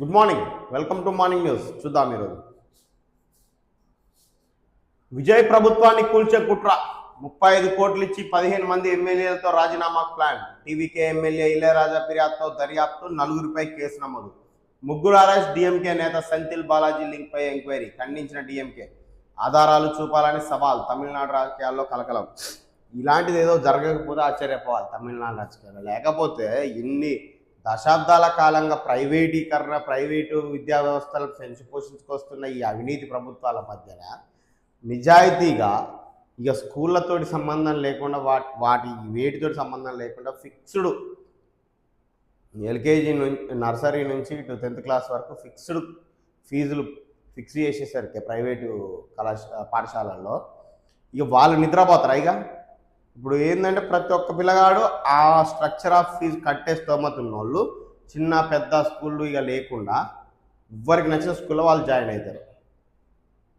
Good morning, welcome to morning news. చూద్దాం ఈరోజు. విజయ్ ప్రభుత్వాన్ని కూల్చే కుట్ర, 35 కోట్లు ఇచ్చి 15 మంది ఎమ్మెల్యేలతో రాజీనామా ప్లాన్. టీవీకే ఎమ్మెల్యే ఇళయరాజా ఫిర్యాదుతో దర్యాప్తు, 4గురిపై కేసు నమోదు. ముగ్గురు అరెస్ట్, డీఎంకే నేత సెంథిల్ బాలాజీ లింక్ పై ఎంక్వైరీ, ఖండించిన డీఎంకే. ఆధారాలు చూపాలని సవాల్, తమిళనాడు రాజకీయాల్లో కలకలం. ఇలాంటిది ఏదో జరగకపోతే ఆశ్చర్యపోవాలి తమిళనాడు రాజకీయాల్లో. లేకపోతే ఇన్ని దశాబ్దాల కాలంగా ప్రైవేటు విద్యా వ్యవస్థలను పెంచి పోషించుకొస్తున్న ఈ అవినీతి ప్రభుత్వాల మధ్యన నిజాయితీగా ఇక స్కూళ్ళతోటి సంబంధం లేకుండా వాటి వేటితోటి సంబంధం లేకుండా ఫిక్స్డ్ ఎల్కేజీ నుంచి నర్సరీ నుంచి ఇటు 10th క్లాస్ వరకు ఫిక్స్డ్ ఫీజులు ఫిక్స్ చేసేసరికి ప్రైవేటు పాఠశాలల్లో ఇక వాళ్ళు నిద్రపోతారు. ఇక ఇప్పుడు ఏంటంటే ప్రతి ఒక్క పిల్లగాడు ఆ స్ట్రక్చర్ ఆఫ్ ఫీజు కట్టే స్తోమత ఉన్నోళ్ళు చిన్న పెద్ద స్కూళ్ళు ఇక లేకుండా ఎవరికి నచ్చిన స్కూల్లో వాళ్ళు జాయిన్ అవుతారు.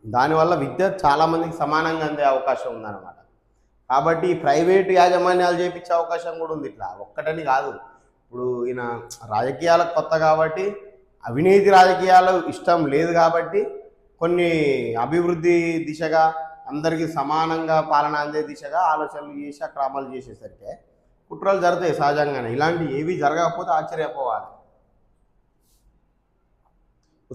దానివల్ల విద్య చాలామందికి సమానంగా అందే అవకాశం ఉందన్నమాట. కాబట్టి ఈ ప్రైవేటు యాజమాన్యాలు చేయించే అవకాశం కూడా ఉంది. ఇట్లా ఒక్కటని కాదు. ఇప్పుడు ఈయన రాజకీయాలకు కొత్త కాబట్టి, అవినీతి రాజకీయాలు ఇష్టం లేదు కాబట్టి కొన్ని అభివృద్ధి దిశగా అందరికీ సమానంగా పాలన అందే దిశగా ఆలోచనలు చేసి అక్కడ అమలు చేసేసరికి కుట్రలు జరుగుతాయి సహజంగానే. ఇలాంటివి ఏవి జరగకపోతే ఆశ్చర్యపోవాలి.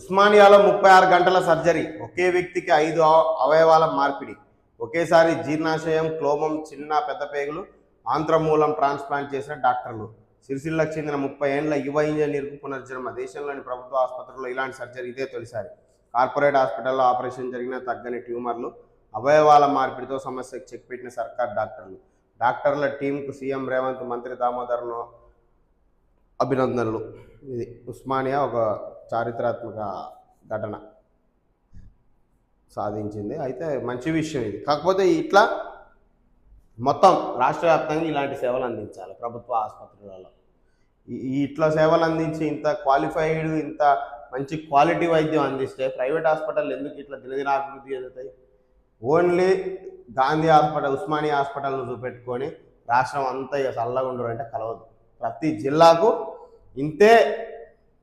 ఉస్మానియాలో 36 గంటల సర్జరీ, ఒకే వ్యక్తికి 5 అవయవాల మార్పిడి, ఒకేసారి జీర్ణాశయం, క్లోమం, చిన్న పెద్ద పేగులు, ఆంత్రమూలం ట్రాన్స్ప్లాంట్ చేసిన డాక్టర్లు. సిరిసిల్లకు చెందిన 30 ఏళ్ల యువ ఇంజనీర్కు పునర్జన్మ. దేశంలోని ప్రభుత్వ ఆసుపత్రుల్లో ఇలాంటి సర్జరీ ఇదే తొలిసారి. కార్పొరేట్ హాస్పిటల్లో ఆపరేషన్ జరిగిన తగ్గని ట్యూమర్లు, అవయవాల మార్పిడితో సమస్యకు చెక్ పెట్టిన సర్కార్ డాక్టర్లు. డాక్టర్ల టీంకు సీఎం రేవంత్, మంత్రి దామోదర్ను అభినందనలు. ఇది ఉస్మానియా ఒక చారిత్రాత్మక ఘటన సాధించింది. అయితే మంచి విషయం ఇది. కాకపోతే ఇట్లా మొత్తం రాష్ట్ర వ్యాప్తంగా ఇలాంటి సేవలు అందించాలి ప్రభుత్వ ఆసుపత్రులలో. ఇట్లా సేవలు అందించి ఇంత క్వాలిఫైడ్, ఇంత మంచి క్వాలిటీ వైద్యం అందిస్తే ప్రైవేట్ హాస్పిటల్ ఎందుకు ఇట్లా దినదిన అభివృద్ధి చెందుతాయి? ఓన్లీ గాంధీ హాస్పిటల్, ఉస్మానియా హాస్పిటల్ను చూపెట్టుకొని రాష్ట్రం అంతా ఇక చల్లగా ఉండరు అంటే కలవదు. ప్రతి జిల్లాకు ఇంతే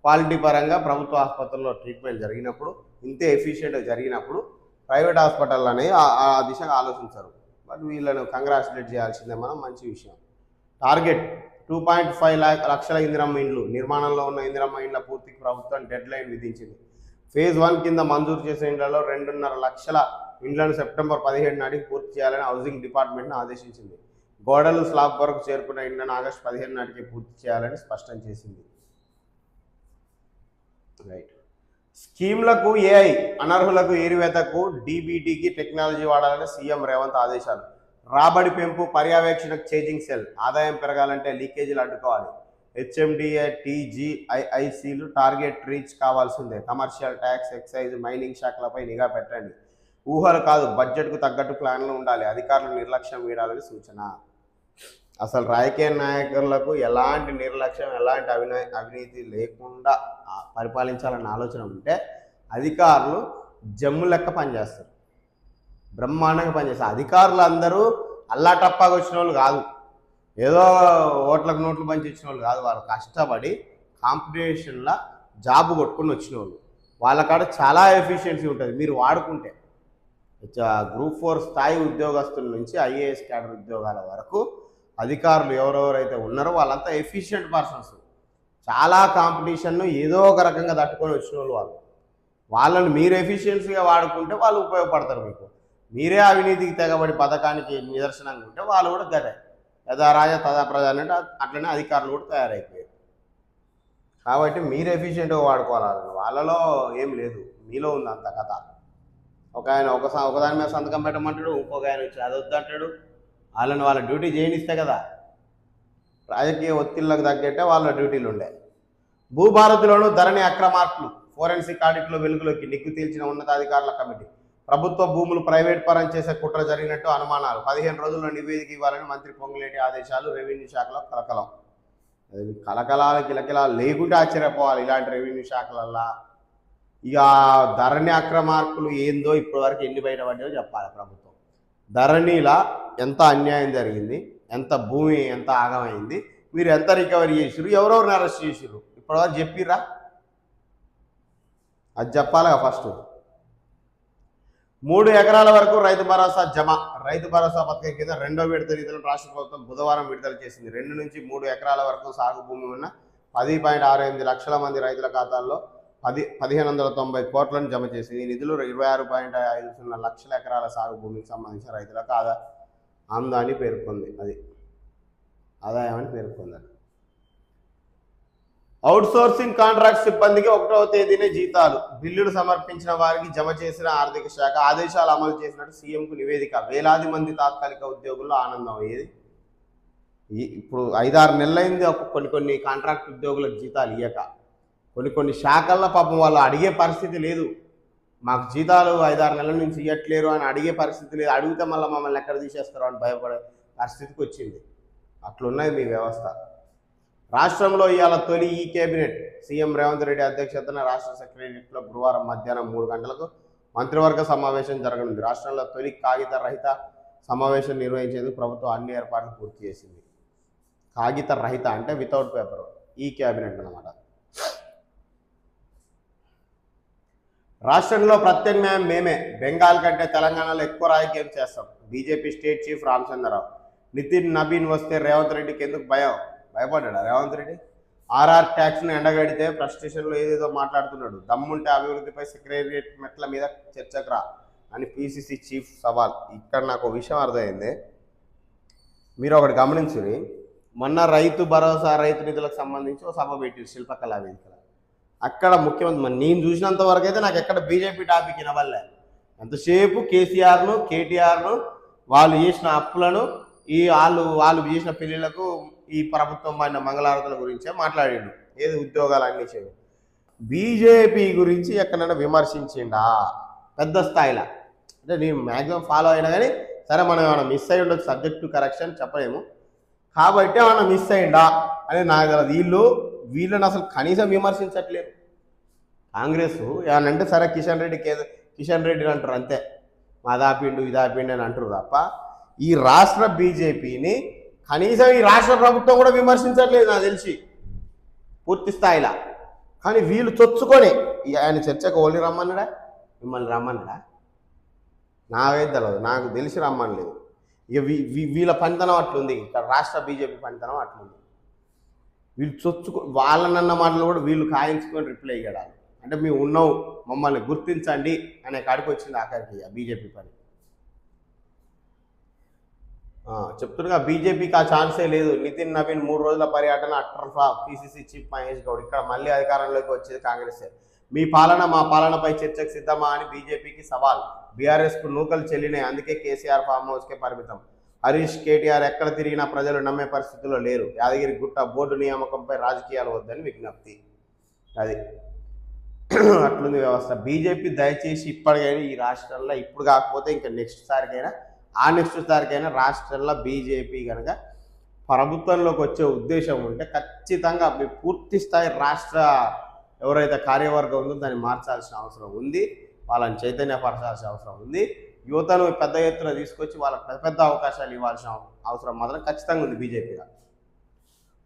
క్వాలిటీ పరంగా ప్రభుత్వ ఆసుపత్రుల్లో ట్రీట్మెంట్ జరిగినప్పుడు, ఇంతే ఎఫిషియెంట్గా జరిగినప్పుడు ప్రైవేట్ హాస్పిటల్ అనేవి ఆ దిశగా ఆలోచించరు. బట్ వీళ్ళను కంగ్రాచులేట్ చేయాల్సిందే మనం. మంచి విషయం. టార్గెట్ 2.5 లక్షల ఇందిరమ్మ ఇండ్లు. నిర్మాణంలో ఉన్న ఇందిరమ్మ ఇండ్ల పూర్తికి ప్రభుత్వం డెడ్ లైన్ విధించింది. ఫేజ్ 1 కింద మంజూరు చేసిన ఇండ్లలో 2.5 లక్షల ఇండ్లను సెప్టెంబర్ 17 నాటికి పూర్తి చేయాలని హౌసింగ్ డిపార్ట్మెంట్ను ఆదేశించింది. గోడలు స్లాబ్ వరకు చేరుకున్న ఇండ్లను ఆగస్టు 15 నాటికి పూర్తి చేయాలని స్పష్టం చేసింది. రైట్. స్కీమ్లకు ఏఐ, అనర్హులకు ఏరివేతకు డీబీటీకి టెక్నాలజీ వాడాలని సీఎం రేవంత్ ఆదేశాలు. రాబడి పెంపు, పర్యవేక్షణకు చేంజింగ్ సెల్. ఆదాయం పెరగాలంటే లీకేజీలు అడ్డుకోవాలి. హెచ్ఎండిఏ, టీజీఐఐసీలు టార్గెట్ రీచ్ కావాల్సిందే. కమర్షియల్ ట్యాక్స్, ఎక్సైజ్, మైనింగ్ శాఖలపై నిఘా పెట్టండి. ఊహలు కాదు, బడ్జెట్కు తగ్గట్టు ప్లాన్లు ఉండాలి. అధికారులు నిర్లక్ష్యం వీడాలని సూచన. అసలు రాజకీయ నాయకులకు ఎలాంటి నిర్లక్ష్యం, ఎలాంటి అవినీతి లేకుండా పరిపాలించాలన్న ఆలోచన ఉంటే అధికారులు జమ్ము లెక్క పనిచేస్తారు, బ్రహ్మాండంగా పనిచేస్తారు. అధికారులు అందరూ అల్లాటప్పాగా వచ్చిన వాళ్ళు కాదు, ఏదో ఓట్లకు నోట్లు పంచి ఇచ్చిన వాళ్ళు కాదు. వాళ్ళు కష్టపడి కాంపిటీషన్లో జాబ్ కొట్టుకుని వచ్చిన వాళ్ళు. వాళ్ళ కాడ చాలా ఎఫిషియన్సీ ఉంటుంది మీరు వాడుకుంటే. గ్రూప్ 4 స్థాయి ఉద్యోగస్తుల నుంచి ఐఏఎస్ క్యాడర్ ఉద్యోగాల వరకు అధికారులు ఎవరెవరైతే ఉన్నారో వాళ్ళంతా ఎఫిషియెంట్ పర్సన్స్. చాలా కాంపిటీషన్ను ఏదో ఒక రకంగా తట్టుకొని వచ్చిన వాళ్ళు. వాళ్ళని మీరు ఎఫిషియన్సీగా వాడుకుంటే వాళ్ళు ఉపయోగపడతారు మీకు. మీరే అవినీతికి తెగబడి పథకానికి నిదర్శనంగా ఉంటే వాళ్ళు కూడా గదే యథా రాజా తదా ప్రజా అంటే అట్లనే అధికారులు కూడా తయారైపోయారు. కాబట్టి మీరు ఎఫిషియెంట్గా వాడుకోవాలి. వాళ్ళలో ఏం లేదు, మీలో ఉంది అంత కథ. ఒక ఆయన ఒకదాని మీద సంతకం పెట్టమంటాడు, ఇంకొక ఆయన వచ్చి అది వద్దంటాడు. వాళ్ళని వాళ్ళ డ్యూటీ చేయనిస్తే కదా. రాజకీయ ఒత్తిళ్లకు తగ్గట్టే వాళ్ళ డ్యూటీలు ఉండే. భూభారతిలోనూ ధరణి అక్రమార్కులు, ఫోరెన్సిక్ ఆడిట్లో వెలుగులోకి. నిగ్గు తేల్చిన ఉన్నతాధికారుల కమిటీ. ప్రభుత్వ భూములు ప్రైవేట్ పరం చేసే కుట్ర జరిగినట్టు అనుమానాలు. 15 రోజుల్లో నివేదిక ఇవ్వాలని మంత్రి పొంగులేటి ఆదేశాలు. రెవెన్యూ శాఖలో కలకలం. కలకలాలు కిలకిలాలు లేకుంటే ఆశ్చర్యపోవాలి ఇలాంటి రెవెన్యూ శాఖలల్లా. ఇక ధరణి అక్రమార్కులు ఏందో ఇప్పటివరకు ఎన్ని బయటపడ్డాయో చెప్పాలి ప్రభుత్వం. ధరణిలా ఎంత అన్యాయం జరిగింది, ఎంత భూమి ఎంత ఆగమైంది, మీరు ఎంత రికవరీ చేసిరు, ఎవరెవరిని అరెస్ట్ చేసిరు ఇప్పటివరకు చెప్పిర్రా? అది చెప్పాలిగా ఫస్ట్. 3 ఎకరాల వరకు రైతు భరోసా జమ. రైతు భరోసా పథకం కింద 2వ విడత నిధులను రాష్ట్ర ప్రభుత్వం బుధవారం విడుదల చేసింది. 2 నుంచి 3 ఎకరాల వరకు సాగు భూమి ఉన్న 10.68 లక్షల మంది రైతుల ఖాతాల్లో 1590 కోట్లను జమ చేసింది. ఈ నిధులు 26.50 లక్షల ఎకరాల సాగు భూమికి సంబంధించిన రైతులకు ఆదాయాన్ని పేర్కొంది. ఆదాయం అని పేర్కొంది. అవుట్సోర్సింగ్ కాంట్రాక్ట్ సిబ్బందికి 1వ తేదీనే జీతాలు. బిల్లులు సమర్పించిన వారికి జమ చేసిన ఆర్థిక శాఖ ఆదేశాలు అమలు చేసినట్టు సీఎంకు నివేదిక. వేలాది మంది తాత్కాలిక ఉద్యోగుల్లో ఆనందం. ఇప్పుడు 5-6 నెలలైంది కొన్ని కాంట్రాక్ట్ ఉద్యోగులకు జీతాలు ఇయ్యక. కొన్ని శాఖల్లో పాపం వాళ్ళు అడిగే పరిస్థితి లేదు. మాకు జీతాలు 5-6 నెలల నుంచి ఇవ్వట్లేరు అని అడిగే పరిస్థితి లేదు. అడిగితే మళ్ళీ మమ్మల్ని ఎక్కడ తీసేస్తారో అని భయపడే పరిస్థితికి వచ్చింది. అట్లున్నది మీ వ్యవస్థ. రాష్ట్రంలో ఇవాళ తొలి ఈ కేబినెట్. సీఎం రేవంత్ రెడ్డి అధ్యక్షతన రాష్ట్ర సెక్రటరియట్లో గురువారం మధ్యాహ్నం 3 గంటలకు మంత్రివర్గ సమావేశం జరగనుంది. రాష్ట్రంలో తొలి కాగిత రహిత సమావేశం నిర్వహించేందుకు ప్రభుత్వం అన్ని ఏర్పాట్లు పూర్తి చేసింది. కాగిత రహిత అంటే వితౌట్ పేపర్. ఈ కేబినెట్ అన్నమాట. రాష్ట్రంలో ప్రత్యామ్నాయం మేమే. బెంగాల్ కంటే తెలంగాణలో ఎక్కువ రాజకీయం చేస్తాం. BJP state chief Ramachandra Rao. Nitin Nabin వస్తే రేవంత్ రెడ్డికి ఎందుకు భయపడ్డా రేవంత్ రెడ్డి? ఆర్ఆర్ ట్యాక్స్ను ఎండగడితే ఫ్రస్ట్రేషన్లో ఏదేదో మాట్లాడుతున్నాడు. దమ్ముంటే అభివృద్ధిపై సెక్రటరియట్ మెట్ల మీద చర్చకు రా అని పీసీసీ చీఫ్ సవాల్. ఇక్కడ నాకు విషయం అర్థమైంది. మీరు ఒకటి గమనించుని, మొన్న రైతు భరోసా రైతు నిధులకు సంబంధించి ఒక సభ పెట్టి శిల్పకళా వేదికల అక్కడ ముఖ్యమంత్రి నేను చూసినంత వరకు అయితే నాకు ఎక్కడ బీజేపీ టాపిక్ వినవల్లే. ఎంతసేపు కేసీఆర్ను కేటీఆర్ను వాళ్ళు చేసిన అప్పులను వాళ్ళు చేసిన పెళ్లిళ్లకు ఈ ప్రభుత్వం పైన మంగళారతుల గురించే మాట్లాడిండు. ఏది ఉద్యోగాలు అన్నీ చేయడు. బీజేపీ గురించి ఎక్కడైనా విమర్శించిండా పెద్ద స్థాయిలో? అంటే నేను మ్యాక్సిమం ఫాలో అయినా కానీ సరే మనం ఏమైనా మిస్ అయ్యి ఉండొచ్చు, సబ్జెక్ట్ టు కరెక్షన్ చెప్పలేము కాబట్టి ఏమైనా మిస్ అయ్యిందా అని నాకు తెలియదు. వీళ్ళని అసలు కనీసం విమర్శించట్లేదు. కాంగ్రెస్ ఏమనంటే సరే కిషన్ రెడ్డి అంటారు అంతే, మాదాపిండు ఇదాపిండు అని అంటారు తప్ప ఈ రాష్ట్ర బీజేపీని కనీసం ఈ రాష్ట్ర ప్రభుత్వం కూడా విమర్శించట్లేదు నాకు తెలిసి పూర్తి స్థాయిలో. కానీ వీళ్ళు చొచ్చుకొని ఆయన చర్చకు ఓన్లీ రమ్మన్నాడా, మిమ్మల్ని రమ్మన్నాడా నాకైతే తెలియదు. నాకు తెలిసి రమ్మనలేదు. ఇక వీళ్ళ పనితనం అట్లుంది. ఇక్కడ రాష్ట్ర బీజేపీ పనితనం అట్లుంది. వీళ్ళు వాళ్ళనన్న మాటలు కూడా వీళ్ళు కాయించుకొని రిప్లై ఇవ్వడాలి. అంటే మేము ఉన్నావు మమ్మల్ని గుర్తించండి అనే కాడికి వచ్చింది ఆఖరికి బీజేపీ పని. చెప్తున్నా బీజేపీకి ఆ ఛాన్సే లేదు. నితిన్ నవీన్ 3 రోజుల పర్యటన utter flop. PCC chief Mahesh Goud. ఇక్కడ మళ్ళీ అధికారంలోకి వచ్చేది కాంగ్రెసే. మీ పాలన మా పాలనపై చర్చకు సిద్ధమా అని బీజేపీకి సవాల్. బీఆర్ఎస్కు నూకలు చెల్లినాయి, అందుకే కేసీఆర్ ఫామ్ హౌస్కే పరిమితం. హరీష్ కేటీఆర్ ఎక్కడ తిరిగినా ప్రజలు నమ్మే పరిస్థితుల్లో లేరు. యాదగిరి గుట్ట బోర్డు నియామకంపై రాజకీయాలు వద్దని విజ్ఞప్తి. అది అట్లుంది వ్యవస్థ. బీజేపీ దయచేసి ఇప్పటికైనా ఈ రాష్ట్రంలో, ఇప్పుడు కాకపోతే ఇంకా నెక్స్ట్ సారికైనా రాష్ట్రంలో బీజేపీ కనుక ప్రభుత్వంలోకి వచ్చే ఉద్దేశం ఉంటే ఖచ్చితంగా పూర్తి స్థాయి రాష్ట్ర ఎవరైతే కార్యవర్గం ఉందో దాన్ని మార్చాల్సిన అవసరం ఉంది. వాళ్ళని చైతన్యపరచాల్సిన అవసరం ఉంది. యువతను పెద్ద ఎత్తున తీసుకొచ్చి వాళ్ళకి పెద్ద అవకాశాలు ఇవ్వాల్సిన అవసరం మాత్రం ఖచ్చితంగా ఉంది బీజేపీగా.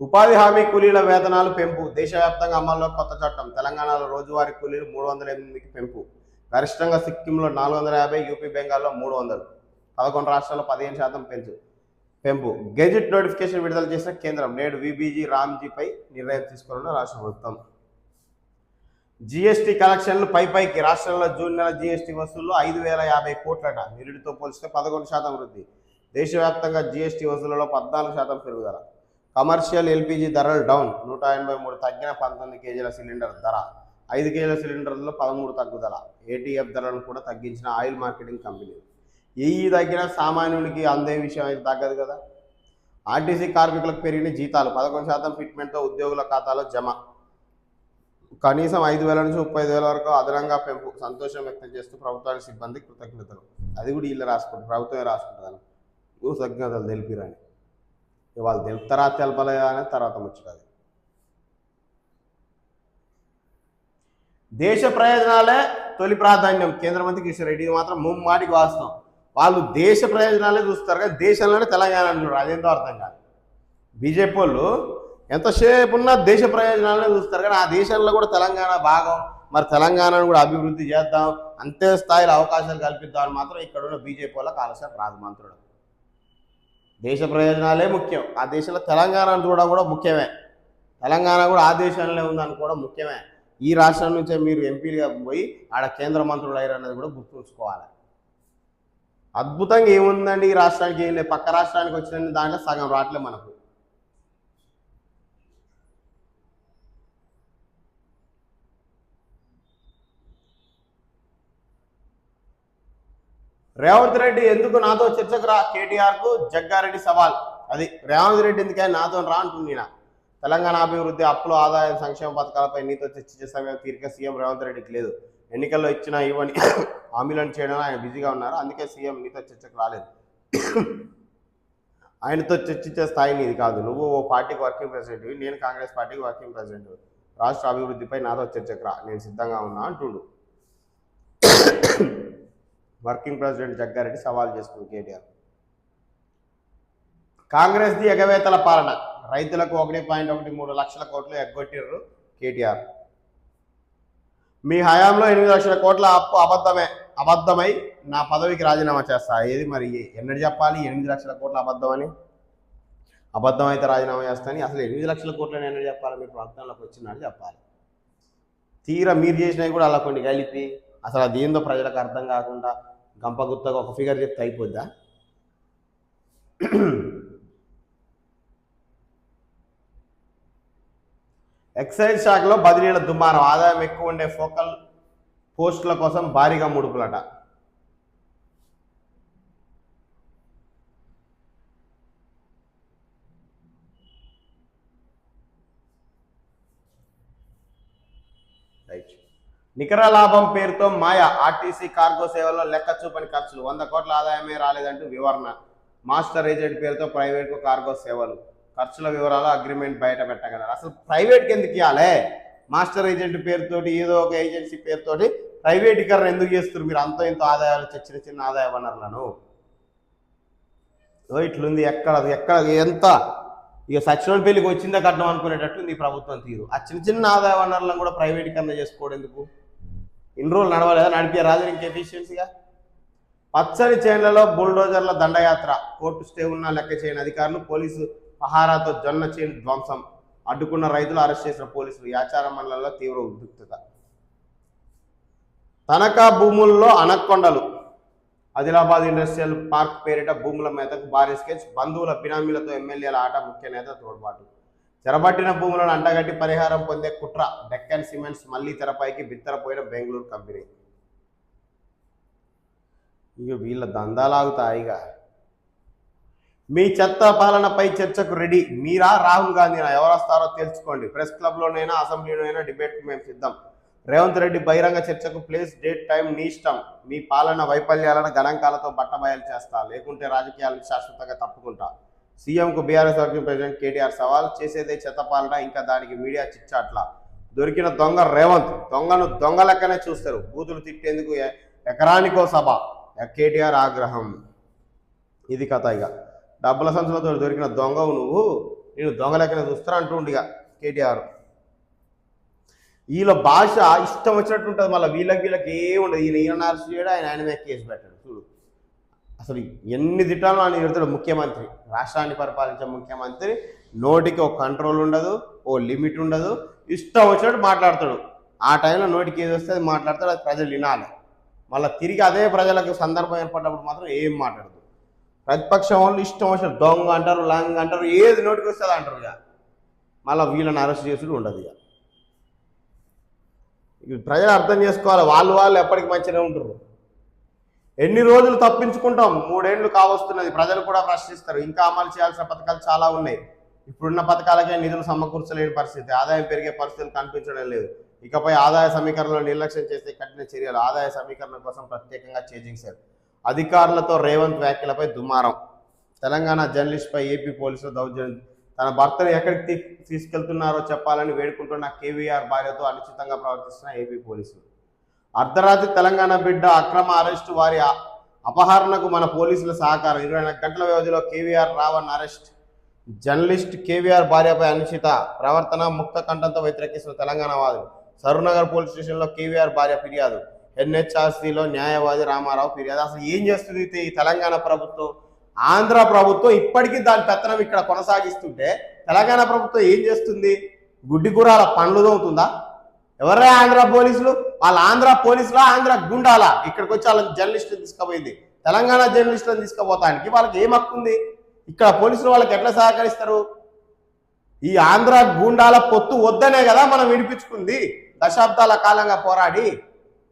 ఉపాధి హామీ కూలీల వేతనాలు పెంపు. దేశవ్యాప్తంగా అమల్లో కొత్త చట్టం. తెలంగాణలో రోజువారీ కూలీలు 308కి పెంపు. గరిష్టంగా సిక్కింలో 450, యూపీ బెంగాల్లో 300. 11 రాష్ట్రాల్లో 15% పెంపు. గెజిట్ నోటిఫికేషన్ విడుదల చేసిన కేంద్రం. నేడు విబీజీ రామ్జీపై నిర్ణయం తీసుకోనున్న రాష్ట్ర ప్రభుత్వం. జీఎస్టీ కలెక్షన్లు పైకి. రాష్ట్రంలో జూన్ నెల జీఎస్టీ వసూళ్లు 5050 కోట్లట. నిరుడితో పోల్చితే 11% వృద్ధి. దేశవ్యాప్తంగా జీఎస్టీ వసూళ్లలో 14% పెరుగుదల. కమర్షియల్ ఎల్పీజీ ధరలు డౌన్. 183 తగ్గిన 19 కేజీల సిలిండర్ ధర. 5 కేజీల సిలిండర్లో 13 తగ్గుదల. ఏటీఎఫ్ ధరలను కూడా తగ్గించిన ఆయిల్ మార్కెటింగ్ కంపెనీ. తగ్గిన సామాన్యునికి అందే విషయం అయితే తగ్గదు కదా. ఆర్టీసీ కార్మికులకు పెరిగిన జీతాలు. 11% ఫిట్మెంట్తో ఉద్యోగుల ఖాతాలో జమ. కనీసం 5,000 నుంచి 35,000 వరకు అదనంగా పెంపు. సంతోషం వ్యక్తం చేస్తూ ప్రభుత్వానికి సిబ్బందికి కృతజ్ఞతలు. అది కూడా వీళ్ళు రాసుకుంటారు, ప్రభుత్వమే రాసుకుంటుంది. కృతజ్ఞతలు తెలిపిరని. వాళ్ళు తెలుపుతారా తెలపలేదా అనేది తర్వాత ముచ్చటది. దేశ ప్రయోజనాలే తొలి ప్రాధాన్యం. కేంద్ర మంత్రి కిషన్ రెడ్డి. ఇది మాత్రం ముమ్మాటికి వాస్తవం. వాళ్ళు దేశ ప్రయోజనాలే చూస్తారు కానీ దేశంలోనే తెలంగాణ చూడరు. అదేందో అర్థం కాదు. బీజేపీ వాళ్ళు ఎంతసేపు ఉన్నా దేశ ప్రయోజనాలనే చూస్తారు కానీ ఆ దేశంలో కూడా తెలంగాణ భాగం మరి తెలంగాణను కూడా అభివృద్ధి చేద్దాం, అంతే స్థాయిలో అవకాశాలు కల్పిద్దామని మాత్రం ఇక్కడ ఉన్న బీజేపీ వాళ్ళకి ఆలోచన రాదు. మంత్రుడు దేశ ప్రయోజనాలే ముఖ్యం, ఆ దేశంలో తెలంగాణను చూడడం కూడా ముఖ్యమే, తెలంగాణ కూడా ఆ దేశంలో ఉందని కూడా ముఖ్యమే. ఈ రాష్ట్రం నుంచే మీరు ఎంపీలుగా పోయి ఆడ కేంద్ర మంత్రులు అయ్యారు అనేది కూడా గుర్తుంచుకోవాలి. అద్భుతంగా ఏముందండి ఈ రాష్ట్రానికి, ఏం లేదు, పక్క రాష్ట్రానికి వచ్చిన దాంట్లో సగం రావట్లే మనకు. రేవంత్ రెడ్డి ఎందుకు నాతో చర్చకు రా, కేటీఆర్కు జగ్గారెడ్డి సవాల్. అది రేవంత్ రెడ్డి ఎందుకని నాతో రా అంటుంది. తెలంగాణ అభివృద్ధి, అప్పులు, ఆదాయం, సంక్షేమ పథకాలపై నీతో చర్చించే సమయం తీరిక సీఎం రేవంత్ రెడ్డికి లేదు. ఎన్నికల్లో ఇచ్చిన ఇవ్వని హామీలను చేయడం ఆయన బిజీగా ఉన్నారు, అందుకే సీఎం నీతో చర్చకు రాలేదు. ఆయనతో చర్చించే స్థాయి నీది కాదు, నువ్వు ఓ పార్టీకి వర్కింగ్ ప్రెసిడెంట్వి, నేను కాంగ్రెస్ పార్టీకి వర్కింగ్ ప్రెసిడెంట్. రాష్ట్ర అభివృద్ధిపై నాతో చర్చకు రా, నేను సిద్ధంగా ఉన్నా అంటుండు. వర్కింగ్ ప్రెసిడెంట్ జగ్గారెడ్డి సవాల్ చేసుకుంది కేటీఆర్. కాంగ్రెస్ది ఎగవేతల పాలన, రైతులకు 1.13 లక్షల కోట్లు ఎగ్గొట్టిర్రు కేటీఆర్. మీ హయాంలో 8 లక్షల కోట్ల అప్పు అబద్ధమై నా పదవికి రాజీనామా చేస్తా. ఏది మరి ఎన్నడు చెప్పాలి 8 లక్షల కోట్ల అబద్ధం అని? అబద్ధం అయితే రాజీనామా చేస్తాను. అసలు 8 లక్షల కోట్లని ఎన్నడు చెప్పాలి? మీరు ప్రాంతంలోకి వచ్చినాడు చెప్పాలి. తీరా మీరు చేసినవి కూడా అలా కొన్ని కలిపి అసలు అది ఏందో ప్రజలకు అర్థం కాకుండా గంపగుత్తగా ఒక ఫిగర్ చెప్తే అయిపోద్దా? ఎక్సైజ్ శాఖలో బదిలీల దుమారం, ఆదాయం ఎక్కువ ఉండే ఫోకల్ పోస్టుల కోసం భారీగా ముడుపులట. నికర లాభం పేరుతో మాయ, ఆర్టీసీ కార్గో సేవల్లో లెక్క చూపని ఖర్చులు, 100 కోట్ల ఆదాయమే రాలేదంటూ వివరణ. మాస్టర్ ఏజెంట్ పేరుతో ప్రైవేట్కు కార్గో సేవలు, ఖర్చుల వివరాలు అగ్రిమెంట్ బయట పెట్టగలరు. అసలు ప్రైవేట్కి ఎందుకు ఇవ్వాలి? మాస్టర్ ఏజెంట్ పేరుతోటి ఏదో ఒక ఏజెన్సీ పేరుతోటి ప్రైవేటీకరణ ఎందుకు చేస్తారు? మీరు అంత ఇంత ఆదాయాలు చిన్న చిన్న ఆదాయ వనరులను ఇట్లుంది. ఎక్కడ ఎంత ఇక సచివాలయం పెళ్లికి వచ్చిందా కట్టడం అనుకునేటట్టు ఈ ప్రభుత్వం తీరు. ఆ చిన్న చిన్న ఆదాయ వనరులను కూడా ప్రైవేటీకరణ చేసుకోవడం ఎందుకు? ఇన్ని రోజులు నడవలేదా? నడిపే రాజు ఇంక ఎఫిషియన్సీగా. పచ్చని చేన్లలో బుల్డోజర్ల దండయాత్ర, కోర్టు స్టే ఉన్నా లెక్క చేయని అధికారులు, పోలీసు పహారాతో జొన్న చేను ధ్వంసం, అడ్డుకున్న రైతులు అరెస్ట్ చేసిన పోలీసులు. యాచారం మండలంలో తీవ్ర ఉద్రిక్తత. తనఖా భూముల్లో అనకొండలు, ఆదిలాబాద్ ఇండస్ట్రియల్ పార్క్ పేరిట భూముల మేతకు భారీ స్కెచ్, బంధువుల బినామీలతో ఎమ్మెల్యేల ఆట, ముఖ్య నేత తోడ్పాటు. చెరబట్టిన భూములను అంటగట్టి పరిహారం పొందే కుట్ర, డెక్కన్ సిమెంట్స్ మళ్లీ తెరపైకి, బిత్తరపోయిన బెంగళూరు కంపెనీ. ఇక వీళ్ళ దందాలాగుతాయిగా. మీ చెత్త పాలనపై చర్చకు రెడీ, మీరా రాహుల్ గాంధీనా? ఎవరు వస్తారో తెలుసుకోండి. ప్రెస్ క్లబ్లోనైనా అసెంబ్లీలోనైనా డిబేట్కు మేము సిద్ధం. రేవంత్ రెడ్డి బహిరంగ చర్చకు ప్లేస్, డేట్, టైం నీ ఇష్టం. మీ పాలన వైఫల్యాలను గణాంకాలతో బట్టబయలు చేస్తా, లేకుంటే రాజకీయాలను శాశ్వతంగా తప్పుకుంటా. సీఎంకు బీఆర్ఎస్ వర్కింగ్ ప్రెసిడెంట్ కేటీఆర్ సవాల్. చేసేదే చెత్త పాలన, ఇంకా దానికి మీడియా చిచ్చాట్ల. దొరికిన దొంగ రేవంత్, దొంగను దొంగ లెక్కనే చూస్తారు. బూతులు తిట్టేందుకు ఎకరానికో సభ, కేటీఆర్ ఆగ్రహం. ఇది కథ. ఇక డబ్బుల సంచులతో దొరికిన దొంగవు నువ్వు, నేను దొంగ లెక్కనే చూస్తాను అంటుండిగా కేటీఆర్. వీళ్ళ భాష ఇష్టం వచ్చినట్టు ఉంటుంది. మళ్ళీ వీళ్ళకి ఏముండదు. ఈయన అరెస్ట్ చేయడం, ఆయన మీద కేసు పెట్టాడు. చూడు అసలు ఎన్ని తిట్టాలో అని చెప్తాడు ముఖ్యమంత్రి. రాష్ట్రాన్ని పరిపాలించే ముఖ్యమంత్రి నోటికి ఒక కంట్రోల్ ఉండదు, ఓ లిమిట్ ఉండదు, ఇష్టం వచ్చినట్టు మాట్లాడతాడు. ఆ టైంలో నోటికి ఏది వస్తే అది మాట్లాడతాడు, అది ప్రజలు వినాలి. మళ్ళీ తిరిగి అదే ప్రజలకు సందర్భం ఏర్పడినప్పుడు మాత్రం ఏం మాట్లాడదు. ప్రతిపక్షం వాళ్ళు ఇష్టం వచ్చినట్టు దొంగ అంటారు, లాంగ్ అంటారు, ఏది నోటికి వస్తుంది అంటారు. ఇక మళ్ళీ వీళ్ళని అరెస్ట్ చేసుడు ఉండదు. ఇక ప్రజలు అర్థం చేసుకోవాలి, వాళ్ళు ఎప్పటికి మంచిగా ఉంటారు. ఎన్ని రోజులు తప్పించుకుంటాం? 3 ఏళ్ళు కావస్తున్నది. ప్రజలు కూడా ప్రశ్నిస్తారు. ఇంకా అమలు చేయాల్సిన పథకాలు చాలా ఉన్నాయి. ఇప్పుడున్న పథకాలకే నిధులు సమకూర్చలేని పరిస్థితి, ఆదాయం పెరిగే పరిస్థితులు కనిపించడం లేదు. ఇకపై ఆదాయ సమీకరణలో నిర్లక్ష్యం చేస్తే కఠిన చర్యలు. ఆదాయ సమీకరణ కోసం ప్రత్యేకంగా చేంజింగ్ సెల్. అధికారులతో రేవంత్ వ్యాఖ్యలపై దుమారం. తెలంగాణ జర్నలిస్ట్పై ఏపీ పోలీసులు దౌర్జన్యం. తన భర్తను ఎక్కడికి తీసుకెళ్తున్నారో చెప్పాలని వేడుకుంటున్న కేవీఆర్ భార్యతో అనుచితంగా ప్రవర్తిస్తున్న ఏపీ పోలీసులు. అర్ధరాత్రి తెలంగాణ బిడ్డ అక్రమ అరెస్టు, వారి అపహరణకు మన పోలీసుల సహకారం. 24 గంటల వ్యవధిలో కేవీఆర్ రావణ్ అరెస్ట్. జర్నలిస్ట్ కేవీఆర్ భార్యపై అనుచిత ప్రవర్తన, ముక్త కంఠంతో వ్యతిరేకిస్తున్న తెలంగాణ వాదులు. సరూనగర్ పోలీస్ స్టేషన్లో కేవీఆర్ భార్య ఫిర్యాదు, ఎన్హెచ్ఆర్సీలో న్యాయవాది రామారావు ఫిర్యాదు. అసలు ఏం చేస్తుంది ఈ తెలంగాణ ప్రభుత్వం? ఆంధ్ర ప్రభుత్వం ఇప్పటికీ దాని పెత్తనం ఇక్కడ కొనసాగిస్తుంటే తెలంగాణ ప్రభుత్వం ఏం చేస్తుంది? గుడ్డి గుర్రాల పండ్లు తోముతుందా? ఎవరే ఆంధ్ర పోలీసులు? వాళ్ళ ఆంధ్ర పోలీసులా ఆంధ్ర గుండాలా ఇక్కడికి వచ్చి వాళ్ళని జర్నలిస్టులు తీసుకుపోయింది? తెలంగాణ జర్నలిస్టులను తీసుకుపోతానికి వాళ్ళకి ఏం హక్కు ఉంది? ఇక్కడ పోలీసులు వాళ్ళకి ఎట్లా సహకరిస్తారు? ఈ ఆంధ్ర గూండాల పొత్తు వద్దనే కదా మనం విడిపించుకుంది దశాబ్దాల కాలంగా పోరాడి.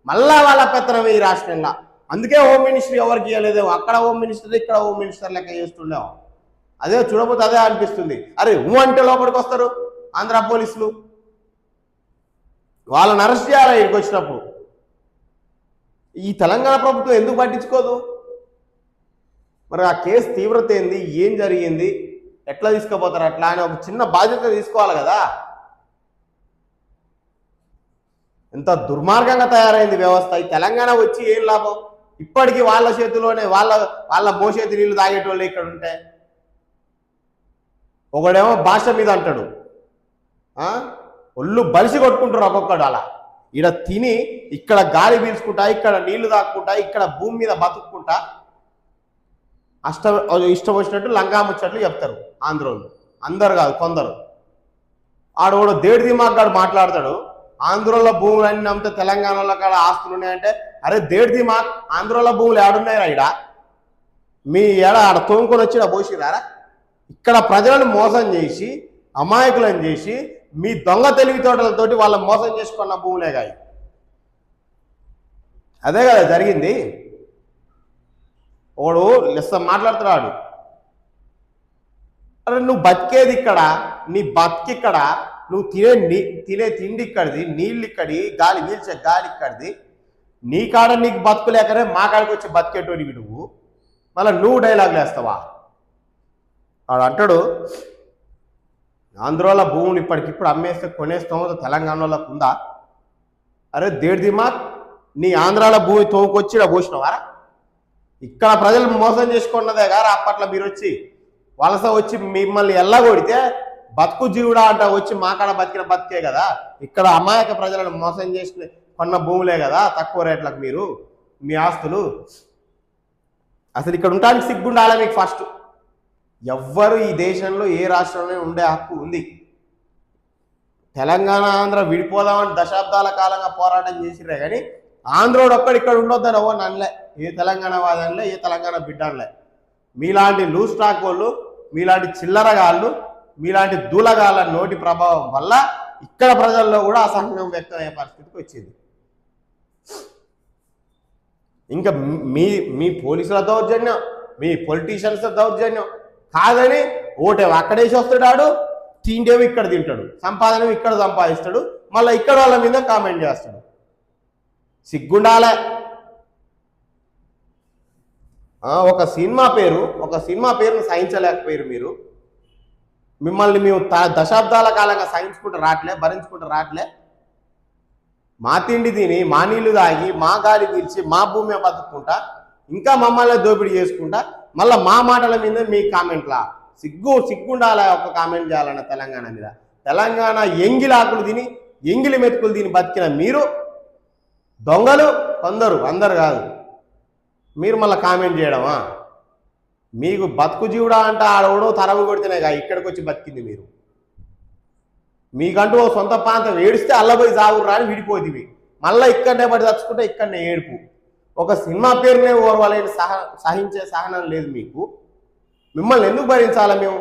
మళ్ళా వాళ్ళ పెత్తనం ఈ రాష్ట్రంలో. అందుకే హోమ్ మినిస్టర్ ఎవరికి ఇవ్వలేదు. అక్కడ హోమ్ మినిస్టర్ ఇక్కడ హోమ్ మినిస్టర్ లెక్క చేస్తుండేమో. అదే చూడబోతే అదే అనిపిస్తుంది. అరే అంటే లోపలికి వస్తారు ఆంధ్ర పోలీసులు, వాళ్ళని అరెస్ట్ చేయాలి ఇక్కడికి వచ్చినప్పుడు. ఈ తెలంగాణ ప్రభుత్వం ఎందుకు పట్టించుకోదు? మరి ఆ కేసు తీవ్రత ఏంది, ఏం జరిగింది, ఎట్లా తీసుకుపోతారు అట్లా అని ఒక చిన్న బాధ్యత తీసుకోవాలి కదా. ఎంత దుర్మార్గంగా తయారైంది వ్యవస్థ. ఈ తెలంగాణ వచ్చి ఏం లాభం? ఇప్పటికీ వాళ్ళ చేతిలోనే వాళ్ళ మోసేతి నీళ్ళు తాగేటోళ్ళు ఇక్కడ ఉంటే. ఒకడేమో భాష మీద అంటాడు, ఒళ్ళు బలిసి కొట్టుకుంటారు ఒక్కొక్కడు. అలా ఇక్కడ తిని ఇక్కడ గాలి పీల్చుకుంటా, ఇక్కడ నీళ్లు తాక్కుంటా, ఇక్కడ భూమి మీద బతుక్కుంటా ఇష్టం వచ్చినట్టు లంగాముచ్చట్లు చెప్తారు ఆంధ్రోళ్ళు. అందరు కాదు, కొందరు. ఆడోడు దేడి దిమాగ్గాడు మాట్లాడతాడు, ఆంధ్రోళ్ళ భూములన్నీ నమ్మితే తెలంగాణలో కాడ ఆస్తులు ఉన్నాయంటే, అరే దేడి దిమాగ్, ఆంధ్రోళ్ళ భూములు ఏడున్నాయిరా? ఇడ మీ ఆడ తోముకొని వచ్చి పోసిరారా? ఇక్కడ ప్రజలను మోసం చేసి అమాయకులను చేసి మీ దొంగ తెలివితోటలతోటి వాళ్ళని మోసం చేసుకున్న భూములే కాదు. అదే కదా జరిగింది. వాడు లెస్స మాట్లాడుతున్నాడు. అరే నువ్వు బతికేది ఇక్కడ, నీ బతికిక్కడ, నువ్వు తినే తిండి ఇక్కడిది, నీళ్ళు ఇక్కడి, గాలి పీల్చే గాలి ఇక్కడిది. నీ కాడ నీకు బతుకులేకనే మా కాడికి వచ్చి బతికేటోడివి నువ్వు. మళ్ళీ నువ్వు డైలాగులు వేస్తావా? వాడు అంటాడు, ఆంధ్రోళ్ళ భూములు ఇప్పటికిప్పుడు అమ్మేస్తే కొనేస్తాం తెలంగాణ వాళ్ళకు ఉందా? అరే దేడిదిమా, నీ ఆంధ్రాల భూమి తోముకొచ్చి ఇక్కడ పోసినవారా? ఇక్కడ ప్రజలు మోసం చేసుకున్నదే గారా. అప్పట్లో మీరు వచ్చి వలస వచ్చి మిమ్మల్ని ఎల్లగొడితే బతుకు జీవుడా అంట వచ్చి మా కాడ బతికిన బతికే కదా. ఇక్కడ అమాయక ప్రజలను మోసం చేసి కొన్న భూములే కదా తక్కువ రేట్లకు మీరు మీ ఆస్తులు. అసలు ఇక్కడ ఉండడానికి సిగ్గుండాలి మీకు ఫస్ట్. ఎవ్వరు ఈ దేశంలో ఏ రాష్ట్రంలో ఉండే హక్కు ఉంది? తెలంగాణ ఆంధ్ర విడిపోదామని దశాబ్దాల కాలంగా పోరాటం చేసిరే కానీ ఆంధ్రోడు ఒక్కడు ఇక్కడ ఉండొద్దని ఎవరిని అనలే. ఏ తెలంగాణ వాదనలే, ఏ తెలంగాణ బిడ్డలే. మీలాంటి లూజ్ స్టాక్ వాళ్ళు, మీలాంటి చిల్లరగాళ్ళు, మీలాంటి దూలగాళ్ళ నోటి ప్రభావం వల్ల ఇక్కడ ప్రజల్లో కూడా అసహనం వ్యక్తమయ్యే పరిస్థితికి వచ్చింది. ఇంకా మీ పోలీసుల దౌర్జన్యం, మీ పొలిటీషియన్స్ దౌర్జన్యం కాదని ఓటేమో అక్కడేసి వస్తాడు, తిండేమో ఇక్కడ తింటాడు, సంపాదన ఇక్కడ సంపాదిస్తాడు, మళ్ళీ ఇక్కడ వాళ్ళ మీద కామెంట్ చేస్తాడు. సిగ్గుండాలే. ఒక సినిమా పేరును సహించలేకపోయారు మీరు. మిమ్మల్ని మేము దశాబ్దాల కాలంగా సహించుకుంటూ రావట్లే, భరించుకుంటూ రావట్లే. మా తిండి తిని, మా నీళ్లు తాగి, మా గాలి పీల్చి, మా భూమి బతుక్కుంటా ఇంకా మమ్మల్ని దోపిడీ చేసుకుంటా మళ్ళీ మా మాటల మీద మీ కామెంట్లా. సిగ్గుండాలా ఒక కామెంట్ చేయాలన్న తెలంగాణ మీద. తెలంగాణ ఎంగిలాకులు తిని, ఎంగిలి మెతుకులు తిని బతికిన మీరు దొంగలు కొందరు, అందరు కాదు. మీరు మళ్ళీ కామెంట్ చేయడమా? మీకు బతుకు జీవుడా అంటే ఆడవడో తరవు కొడితేనే కాదు ఇక్కడికి వచ్చి బతికింది మీరు. మీకంటూ ఓ సొంత ప్రాంతం ఏడిస్తే అల్లబోయి జావుర్రా అని విడిపోతుంది. మళ్ళీ ఇక్కడనే పడి తెచ్చుకుంటే ఇక్కడనే ఏడుపు. ఒక సినిమా పేరునే ఓర్వలేని సహించే సహనం లేదు మీకు. మిమ్మల్ని ఎందుకు భరించాలా మేము?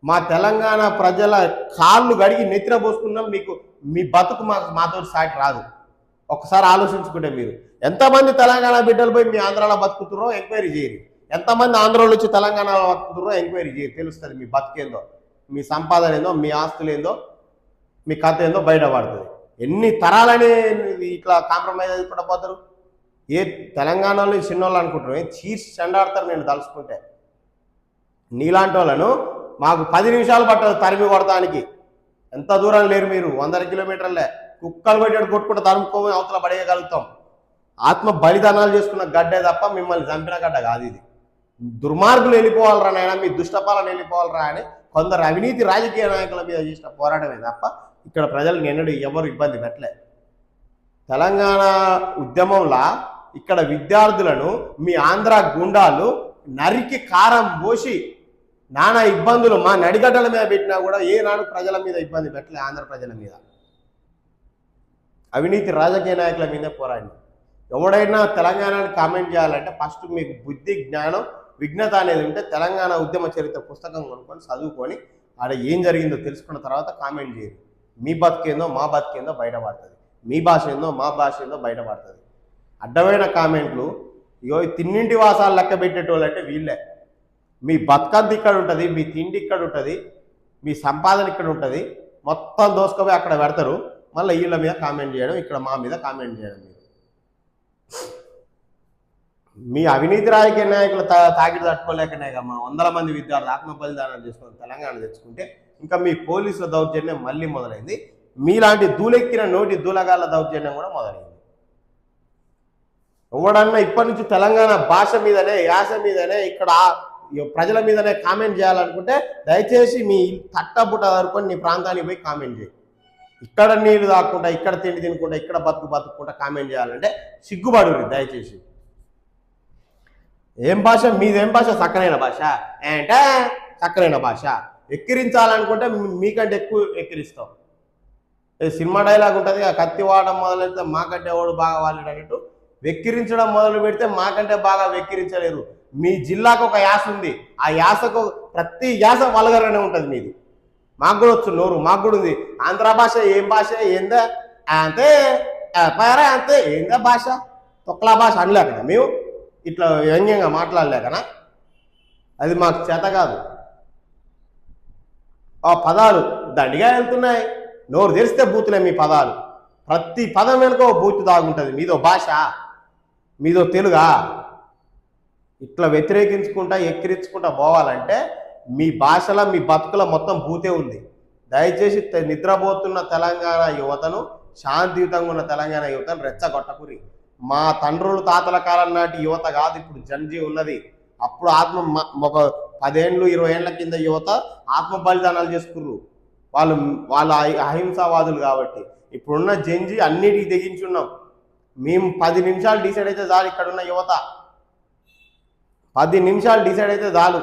మా తెలంగాణ ప్రజల కాళ్ళు గడిగి నెత్తిన పోసుకున్నాం. మీకు మీ బతుకు మాతో సాటి రాదు. ఒకసారి ఆలోచించుకుంటే మీరు ఎంతమంది తెలంగాణ బిడ్డలు పోయి మీ ఆంధ్రాలో బతుకుతున్నారో ఎంక్వైరీ చేయరు. ఎంతమంది ఆంధ్రాలో వచ్చి తెలంగాణలో బతుకుతున్నారో ఎంక్వైరీ చేయరు. తెలుస్తుంది మీ బతుకేందో, మీ సంపాదన ఏందో, మీ ఆస్తులు ఏందో, మీ కథ ఏందో బయటపడుతుంది. ఎన్ని తరాలని ఇట్లా కాంప్రమైజ్ అయిపోతారు? ఏ తెలంగాణలో చిన్నోళ్ళు అనుకుంటారు, చీర్చి చెండాడతారు. నేను తలుచుకుంటే నీలాంటి వాళ్ళను మాకు 10 నిమిషాలు పట్టదు తరిమి కొడటానికి. ఎంత దూరం లేరు మీరు, 100 కిలోమీటర్లే. కుక్కలు పెట్టాడు కొట్టుకుంటే తరుముకోని అవతల పడేయగలుగుతాం. ఆత్మ బలిదానాలు చేసుకున్న గడ్డే తప్ప మిమ్మల్ని చంపిన గడ్డ కాదు ఇది. దుర్మార్గులు వెళ్ళిపోవాలరా నాయన, మీ దుష్టపాలను వెళ్ళిపోవాలరా అని కొందరు అవినీతి రాజకీయ నాయకుల మీద చేసిన పోరాటమే తప్ప ఇక్కడ ప్రజలకు ఎన్నడూ ఎవరు ఇబ్బంది పెట్టలే. తెలంగాణ ఉద్యమంలా ఇక్కడ విద్యార్థులను మీ ఆంధ్ర గుండాలు నరికి కారం పోసి నానా ఇబ్బందులు మా నడిగడ్డల మీద పెట్టినా కూడా ఏనాడు ప్రజల మీద ఇబ్బంది పెట్టలే. ఆంధ్ర ప్రజల మీద అవినీతి రాజకీయ నాయకుల మీదే పోరాడి. ఎవడైనా తెలంగాణని కామెంట్ చేయాలంటే ఫస్ట్ మీకు బుద్ధి జ్ఞానం విఘ్నత అనేది ఉంటే తెలంగాణ ఉద్యమ చరిత్ర పుస్తకం కొనుక్కొని చదువుకొని ఆడ ఏం జరిగిందో తెలుసుకున్న తర్వాత కామెంట్ చేయరు. మీ బతికేందో మా బతికేందో బయటపడుతుంది, మీ భాష ఏందో మా భాష ఏందో బయటపడుతుంది. అడ్డమైన కామెంట్లు ఇగో తిన్నింటి వాసాలు లెక్క పెట్టేటోళ్ళు అంటే వీళ్ళే. మీ బతుకంత ఇక్కడ ఉంటుంది, మీ తిండి ఇక్కడ ఉంటుంది, మీ సంపాదన ఇక్కడ ఉంటుంది, మొత్తం దోసుకపోయి అక్కడ పెడతారు. మళ్ళీ వీళ్ళ మీద కామెంట్ చేయడం, ఇక్కడ మా మీద కామెంట్ చేయడం. మీ అవినీతి రాజకీయ నాయకులు తాకిడి తట్టుకోలేకనే మా 100 మంది విద్యార్థులు ఆత్మ బలిదానం చేసుకొని తెలంగాణ తెచ్చుకుంటే ఇంకా మీ పోలీసుల దౌర్జన్యం మళ్ళీ మొదలైంది. మీలాంటి దూలెక్కిన నోటి దూలగాళ్ళ దౌర్జన్యం కూడా మొదలైంది. ఎవడన్నా ఇప్పటి నుంచి తెలంగాణ భాష మీదనే యాస మీదనే ఇక్కడ ప్రజల మీదనే కామెంట్ చేయాలనుకుంటే దయచేసి మీ తట్టబుట్ట దొరుకొని నీ ప్రాంతానికి పోయి కామెంట్ చేయి. ఇక్కడ నీళ్లు తాక్కుంటా, ఇక్కడ తిండి తినుకుంటా, ఇక్కడ బతుకుంటా కామెంట్ చేయాలంటే సిగ్గుపడు దయచేసి. ఏం భాష మీదేం భాష? చక్కనైన భాష అంటే చక్కనైన భాష. ఎక్కిరించాలనుకుంటే మీకంటే ఎక్కువ ఎక్కిరిస్తాం. సినిమా డైలాగ్ ఉంటుంది, కత్తి వాడడం మొదలెడితే మాకంటే ఎవడు బాగా వాలేడు అన్నట్టు వెక్కిరించడం మొదలు పెడితే మాకంటే బాగా వెక్కిరించలేరు. మీ జిల్లాకు ఒక యాస ఉంది, ఆ యాసకు ప్రతి యాస వల్గరనే ఉంటుంది మీది. మాకు కూడా వచ్చు నోరు, మాకు కూడా ఉంది. ఆంధ్ర భాష ఏం భాష ఏందా అంతే అంతే ఏందా భాష తొక్కలా భాష అనలేకనా మేము ఇట్లా వ్యంగ్యంగా మాట్లాడలేకనా? అది మాకు చేత కాదు. ఆ పదాలు దండిగా వెళ్తున్నాయి, నోరు తెరిస్తే బూతులే మీ పదాలు. ప్రతి పదం వెనుక ఓ బూతు దాగుంటుంది. మీదో భాష, మీదో తెలుగా? ఇట్లా వ్యతిరేకించుకుంటా ఎక్కిరించుకుంటా పోవాలంటే మీ భాషలో మీ బతుకుల మొత్తం బూతే ఉంది. దయచేసి నిద్రపోతున్న తెలంగాణ యువతను, శాంతియుతంగా ఉన్న తెలంగాణ యువతను రెచ్చగొట్టకురి. మా తండ్రులు తాతల కాలం నాటి యువత కాదు ఇప్పుడు జన్జీ ఉన్నది. అప్పుడు ఒక 10 ఏళ్ళు 20 ఏళ్ల కింద యువత ఆత్మ బలిదానాలు చేసుకుర్రు. వాళ్ళ అహింసావాదులు కాబట్టి. ఇప్పుడున్న జంజీ అన్నిటికీ తెగించున్నాం. మేము 10 నిమిషాలు డిసైడ్ అయితే చాలు. ఇక్కడ ఉన్న యువత 10 నిమిషాలు డిసైడ్ అయితే చాలు.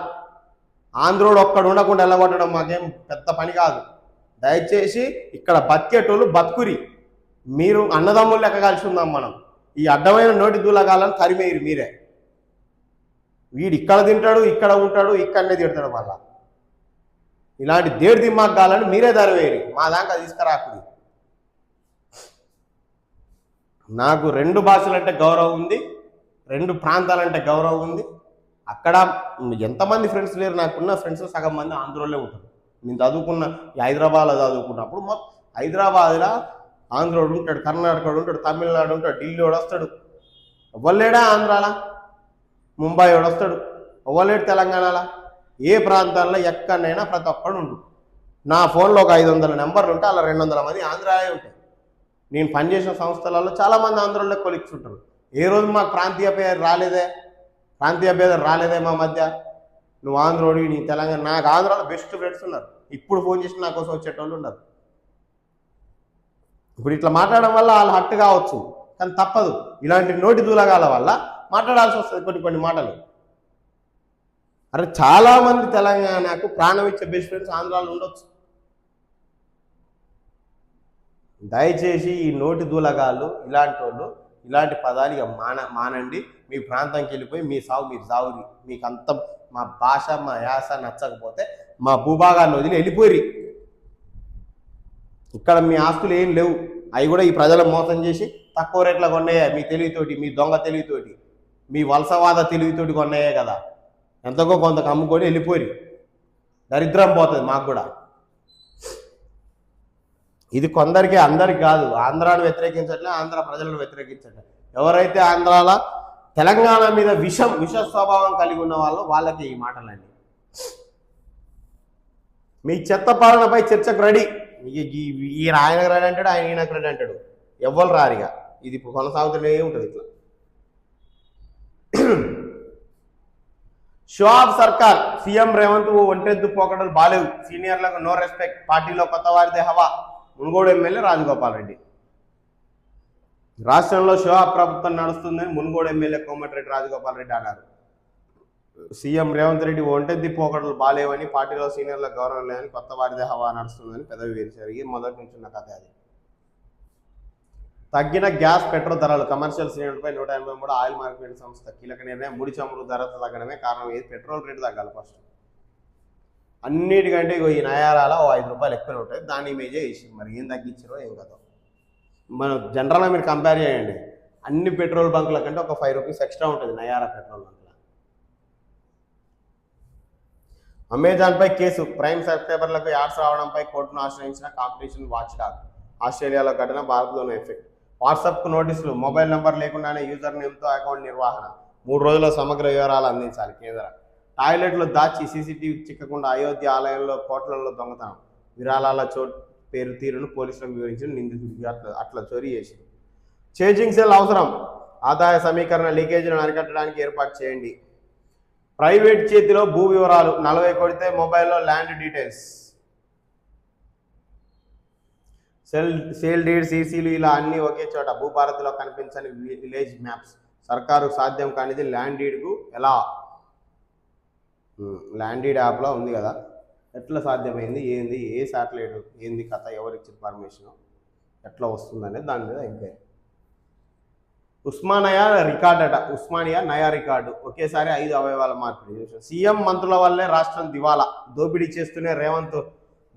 ఆంధ్రోడు ఒక్కడు ఉండకుండా వెళ్ళగొట్టడం మాకేం పెద్ద పని కాదు. దయచేసి ఇక్కడ బతికేటోళ్ళు బతుకురి. మీరు అన్నదమ్ములు లెక్క కలిసి ఉందాం మనం. ఈ అడ్డమైన నోటి దూలగాలను తరిమేయరు మీరే. వీడు ఇక్కడ తింటాడు, ఇక్కడ ఉంటాడు, ఇక్కడనే తిడతాడు. మళ్ళా ఇలాంటి దేడు దిమ్మాగాలను మీరే తరివేయరు, మా దాకా తీసుకురాకుడి. నాకు 2 భాషలంటే గౌరవం ఉంది, 2 ప్రాంతాలంటే గౌరవం ఉంది. అక్కడ ఎంతమంది ఫ్రెండ్స్ లేరు? నాకున్న ఫ్రెండ్స్ సగం మంది ఆంధ్రోళ్ళే ఉంటారు. నేను చదువుకున్న హైదరాబాద్లో చదువుకున్నప్పుడు మొత్తం హైదరాబాద్లో ఆంధ్రోడు ఉంటాడు, కర్ణాటకడు ఉంటాడు, తమిళనాడు ఉంటాడు, ఢిల్లీ వాడు వస్తాడు. ఎవ్వలేడా ఆంధ్రాలా? ముంబై వాడు వస్తాడు. ఎవ్వలేడు తెలంగాణలో. ఏ ప్రాంతాల్లో ఎక్కడైనా ప్రతి ఒక్కడు ఉండు. నా ఫోన్లో ఒక 500 నెంబర్లు ఉంటే అలా 200 మంది ఆంధ్రాలే ఉంటాయి. నేను పనిచేసిన సంస్థలలో చాలామంది ఆంధ్రోళ్ళే కొలిక్స్ ఉంటారు. ఏ రోజు మాకు ప్రాంతీయ పేరు రాలేదే మా మధ్య. నువ్వు ఆంధ్రోడి, నీ తెలంగాణ. నాకు ఆంధ్రాలో బెస్ట్ ఫ్రెండ్స్ ఉన్నారు. ఇప్పుడు ఫోన్ చేసి నా కోసం వచ్చేటోళ్ళు ఉన్నారు. ఇప్పుడు ఇట్లా మాట్లాడడం వల్ల వాళ్ళు హర్ట్ కావచ్చు, కానీ తప్పదు. ఇలాంటి నోటి దూలగాల వల్ల మాట్లాడాల్సి వస్తుంది కొన్ని మాటలు. అరే చాలామంది తెలంగాణకు ప్రాణం ఇచ్చే బెస్ట్ ఫ్రెండ్స్ ఆంధ్రాలో ఉండొచ్చు. దయచేసి ఈ నోటి దూలగాళ్ళు ఇలాంటి వాళ్ళు ఇలాంటి పదాలు ఇక మానండి. మీ ప్రాంతానికి వెళ్ళిపోయి మీ సాగు మీరు సాగురి. మీకు అంత మా భాష మా యాస నచ్చకపోతే మా భూభాగాన్ని వదిలి వెళ్ళిపోయి. ఇక్కడ మీ ఆస్తులు ఏం లేవు, అవి కూడా ఈ ప్రజలను మోసం చేసి తక్కువ రేట్ల కొన్నాయే మీ తెలివితోటి, మీ దొంగ తెలివితోటి, మీ వలసవాద తెలివితోటి కొన్నాయే కదా. ఎంతకో కొంతకు అమ్ముకొని వెళ్ళిపోయి. దరిద్రం పోతుంది మాకు కూడా. ఇది కొందరికి, అందరికి కాదు. ఆంధ్రాను వ్యతిరేకించట్లే, ఆంధ్ర ప్రజలను వ్యతిరేకించట్లే. ఎవరైతే ఆంధ్రాలో తెలంగాణ మీద విష స్వభావం కలిగి ఉన్న వాళ్ళకి ఈ మాటలండి. మీ చెత్త పాలనపై చర్చకు రెడీ. ఈయన ఆయనకు రెడీ అంటాడు, ఆయన ఈయనకు రెడీ అంటాడు. ఎవ్వరు రారిగా. ఇది ఇప్పుడు కొనసాగుతూనే ఉంటుంది ఇట్లా. షో ఆఫ్ సర్కార్. సీఎం రేవంత్ ఒంటెద్దు పోకడలు బాలేవు. సీనియర్లకు నో రెస్పెక్ట్. పార్టీలో కొత్త వారిదే హవా. మునుగోడు ఎమ్మెల్యే రాజగోపాల్ రెడ్డి. రాష్ట్రంలో షో ప్రభుత్వం నడుస్తుందని మునుగోడు ఎమ్మెల్యే కోమటిరెడ్డి రాజగోపాల్ రెడ్డి అన్నారు. సీఎం రేవంత్ రెడ్డి ఒంటెద్ది పోకడలు బాలేవని, పార్టీలో సీనియర్లకు గౌరవం లేదని, కొత్త వారిదే హవా నడుస్తుందని పెదవి వేశారు. ఇది మొదటి నుంచి ఉన్న కథ. అది తగ్గిన గ్యాస్ పెట్రోల్ ధరలు. కమర్షియల్ శ్రేణులపై 183 ఆయిల్ మార్కెటింగ్ సంస్థ కీలక నిర్ణయం. ముడి చమురు ధర తగ్గడమే కారణం. ఏది పెట్రోల్ రేటు తగ్గాలి ఫస్ట్. అన్నిటికంటే ఈ నయారాల ₹5 ఎక్కువ ఉంటుంది. దాన్ని ఇమేజే వేసి మరి ఏం తగ్గించారో ఏం కదా. మన జనరల్గా మీరు కంపేర్ చేయండి, అన్ని పెట్రోల్ బంకుల కంటే ఒక ₹5 ఎక్స్ట్రా ఉంటుంది నయారా పెట్రోల్ బంకుల. అమెజాన్పై కేసు. ప్రైమ్ సబ్స్క్రైబర్లకు యాడ్స్ రావడంపై కోర్టును ఆశ్రయించిన కాంపిటీషన్ వాచ్ డాగ్. ఆస్ట్రేలియాలో ఘటన, భారత్లోని ఎఫెక్ట్. వాట్సాప్కు నోటీసులు. మొబైల్ నెంబర్ లేకుండానే యూజర్ నేమ్తో అకౌంట్ నిర్వహణ. 3 రోజుల సమగ్ర వివరాలు అందించాలి కేంద్రం. టాయిలెట్లో దాచి సీసీటీవీ చిక్కకుండా అయోధ్య ఆలయంలో కోట్లలో దొంగతనం. విరాళాల పేరు తీరును పోలీసులకు వివరించిన నిందితుడికి అట్లా చోరీ చేసింది. చేజింగ్ సెల్ అవసరం. ఆదాయ సమీకరణ లీకేజీలను అరికట్టడానికి ఏర్పాటు చేయండి. ప్రైవేట్ చేతిలో భూ వివరాలు. 40 కొడితే మొబైల్లో ల్యాండ్ డీటెయిల్స్. సేల్ డీడ్, సీసీలు ఇలా అన్నీ ఒకే చోట. భూభారతిలో కనిపించని విలేజ్ మ్యాప్స్. సర్కారు సాధ్యం కానిది ల్యాండ్ డీడ్కు ఎలా? ల్యాండ్ డీడ్ యాప్లో ఉంది కదా, ఎట్లా సాధ్యమైంది, ఏంది, ఏ శాటిలైట్, ఏంది కథ, ఎవరు ఇచ్చిన పర్మిషన్, ఎట్లా వస్తుందనేది దాని మీద ఎంక్వైరీ. ఉస్మానియా రికార్డ్ అట. ఉస్మానియా నయా రికార్డు. ఒకేసారి 5 అవయవాల మార్పిడి. సీఎం మంత్రుల వల్లే రాష్ట్రం దివాలా. దోపిడీ చేస్తూనే రేవంత్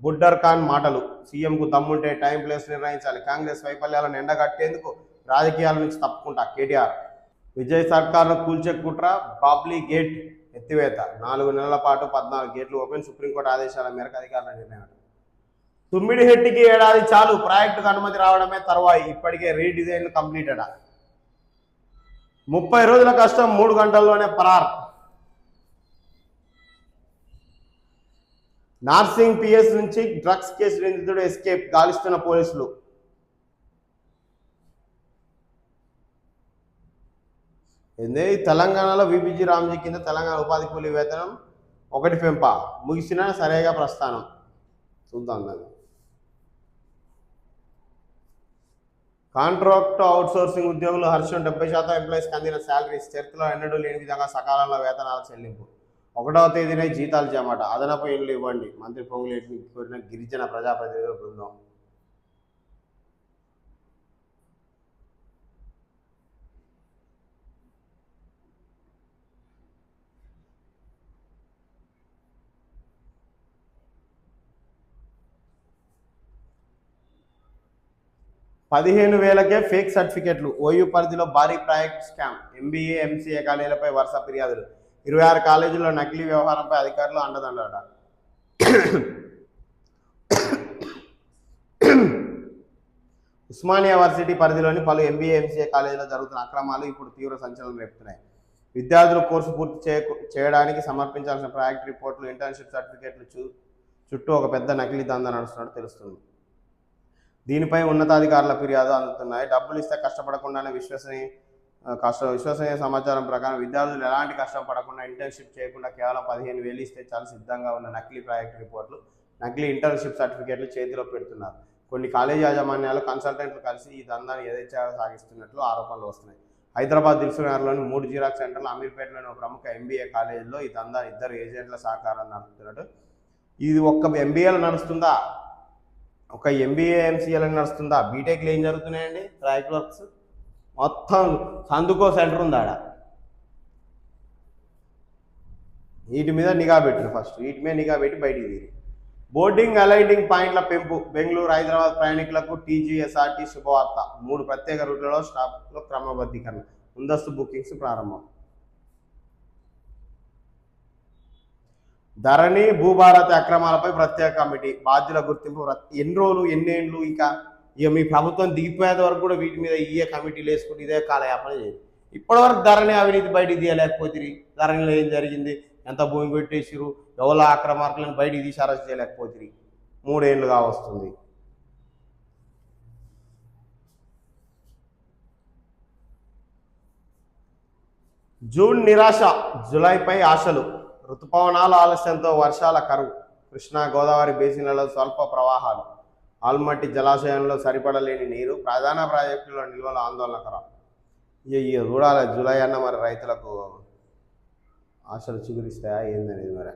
బుడ్డర్ ఖాన్ మాటలు. సీఎంకు దమ్ముంటే టైం ప్లేస్ నిర్ణయించాలి. కాంగ్రెస్ వైఫల్యాలను ఎండగట్టేందుకు రాజకీయాల నుంచి తప్పుకుంటా కేటీఆర్. విజయ్ సర్కార్ను కూల్చే కుట్ర. బాబ్లీ గేట్ ఎత్తివేత. 4 నెలల పాటు 14 గేట్లు ఓపెన్. సుప్రీంకోర్టు ఆదేశాల మేరకు అధికారుల నిర్ణయం. తుమ్మిడిహెట్టికి ఏడాది చాలు. ప్రాజెక్టుకు అనుమతి రావడమే తర్వాయి. ఇప్పటికే రీడిజైన్ కంప్లీటెడ్. 30 రోజుల కష్టం 3 గంటల్లోనే పరార్. నార్సింగ్ పిఎస్ నుంచి డ్రగ్స్ కేసు నిందితుడు ఎస్కేప్. గాలిస్తున్న పోలీసులు. తెలంగాణలో విబిజి రామ్జీ కింద తెలంగాణ ఉపాధి కూలీ వేతనం 1 పెంప. ముగిసిన సరేగా ప్రస్థానం. చూద్దాం దాన్ని. కాంట్రాక్ట్ అవుట్సోర్సింగ్ ఉద్యోగులు హర్షం. 70% ఎంప్లాయీస్కి అందిన శాలరీస్. చరిత్రలో ఎన్నడూ లేని విధంగా సకాలంలో వేతనాల చెల్లింపు. 1వ తేదీనే జీతాలు చేయమాట. అదనపు ఇండ్లు ఇవ్వండి. మంత్రి పొంగులేటిని కోరిన గిరిజన ప్రజాప్రతినిధుల బృందం. ₹15,000కే ఫేక్ సర్టిఫికెట్లు. ఓయూ పరిధిలో భారీ ప్రాజెక్ట్ స్కామ్. ఎంబీఏ, ఎంసీఏ కాలేజీలపై వరుస ఫిర్యాదులు. 26 కాలేజీల్లో నకిలీ వ్యవహారంపై అధికారులు అండదండట. ఉస్మానియా యూనివర్సిటీ పరిధిలోని పలు ఎంబీఏ, ఎంసీఏ కాలేజీలో జరుగుతున్న అక్రమాలు ఇప్పుడు తీవ్ర సంచలనం రేపుతున్నాయి. విద్యార్థులు కోర్సు పూర్తి చేయడానికి సమర్పించాల్సిన ప్రాజెక్ట్ రిపోర్టులు, ఇంటర్న్షిప్ సర్టిఫికెట్లు చుట్టూ ఒక పెద్ద నకిలీ దందా నడుస్తున్నట్టు తెలుస్తుంది. దీనిపై ఉన్నతాధికారుల ఫిర్యాదు అందుతున్నాయి. డబ్బులు ఇస్తే కష్టపడకుండానే విశ్వసనీయ సమాచారం ప్రకారం విద్యార్థులు ఎలాంటి కష్టం పడకుండా, ఇంటర్న్షిప్ చేయకుండా కేవలం 15,000 ఇస్తే చాలు సిద్ధంగా ఉన్న నకిలీ ప్రాజెక్ట్ రిపోర్ట్లు, నకిలీ ఇంటర్న్షిప్ సర్టిఫికెట్లు చేతిలో పెడుతున్నారు. కొన్ని కాలేజీ యాజమాన్యాలు, కన్సల్టెంట్లు కలిసి ఈ దందాన్ని యథేచ్ఛగా సాగిస్తున్నట్లు ఆరోపణలు వస్తున్నాయి. హైదరాబాద్ దిల్సుఖ్నగర్లోని 3 జిరాక్స్ సెంటర్లు, అమీర్పేటలోని ఒక ప్రముఖ ఎంబీఏ కాలేజీలో ఈ దందా 2 ఏజెంట్ల సహకారం నడుపుతున్నట్టు. ఇది ఒక్క ఎంబీఏలో నడుస్తుందా? ఒక ఎంబీఏ, ఎంసీఏలో నడుస్తుందా? బీటెక్లో ఏం జరుగుతున్నాయండి? ప్రాజెక్ట్ వర్క్స్ మొత్తం సందుకో సెంటర్ ఉంది ఆడ. వీటి మీద నిఘా పెట్టిన ఫస్ట్. వీటి మీద నిఘా పెట్టి బయటికి తీరి. బోర్డింగ్ అలైడింగ్ పాయింట్ల పెంపు. బెంగళూరు, హైదరాబాద్ ప్రయాణికులకు టీజీఎస్ఆర్టీ శుభవార్త. 3 ప్రత్యేక రూట్లలో స్టాప్లో క్రమబద్ధీకరణ. ముందస్తు బుకింగ్స్ ప్రారంభం. ధరణి, భూభారతి అక్రమాలపై ప్రత్యేక కమిటీ. బాధ్యుల గుర్తింపు. ఎన్ని రోజులు, ఎన్నేళ్ళు ఇక మీ ప్రభుత్వం దిగిపోయేంత వరకు కూడా వీటి మీద ఇయే కమిటీలు వేసుకుంటే ఇదే కాలయాపన చేయాలి. ఇప్పటివరకు ధరణి అవినీతి బయటికి తీయలేకపోతే, ధరణిలో ఏం జరిగింది, ఎంత భూమి పెట్టేసిరు, ఎవరు అక్రమార్కులను బయటికి తీసి అరెస్ట్ చేయలేకపోతే 3 ఏళ్ళుగా వస్తుంది. జూన్ నిరాశ, జూలైపై ఆశలు. ఋతుపవనాల ఆలస్యంతో వర్షాల కరువు. కృష్ణా, గోదావరి బేసిన్లలో స్వల్ప ప్రవాహాలు. ఆల్మట్టి జలాశయంలో సరిపడలేని నీరు, ప్రధాన ప్రాజెక్టులో నిల్వలు ఆందోళనకరం. ఇక చూడాలి జూలై అన్న మరి రైతులకు ఆశలు చిగురిస్తాయా ఏందనేది మరి.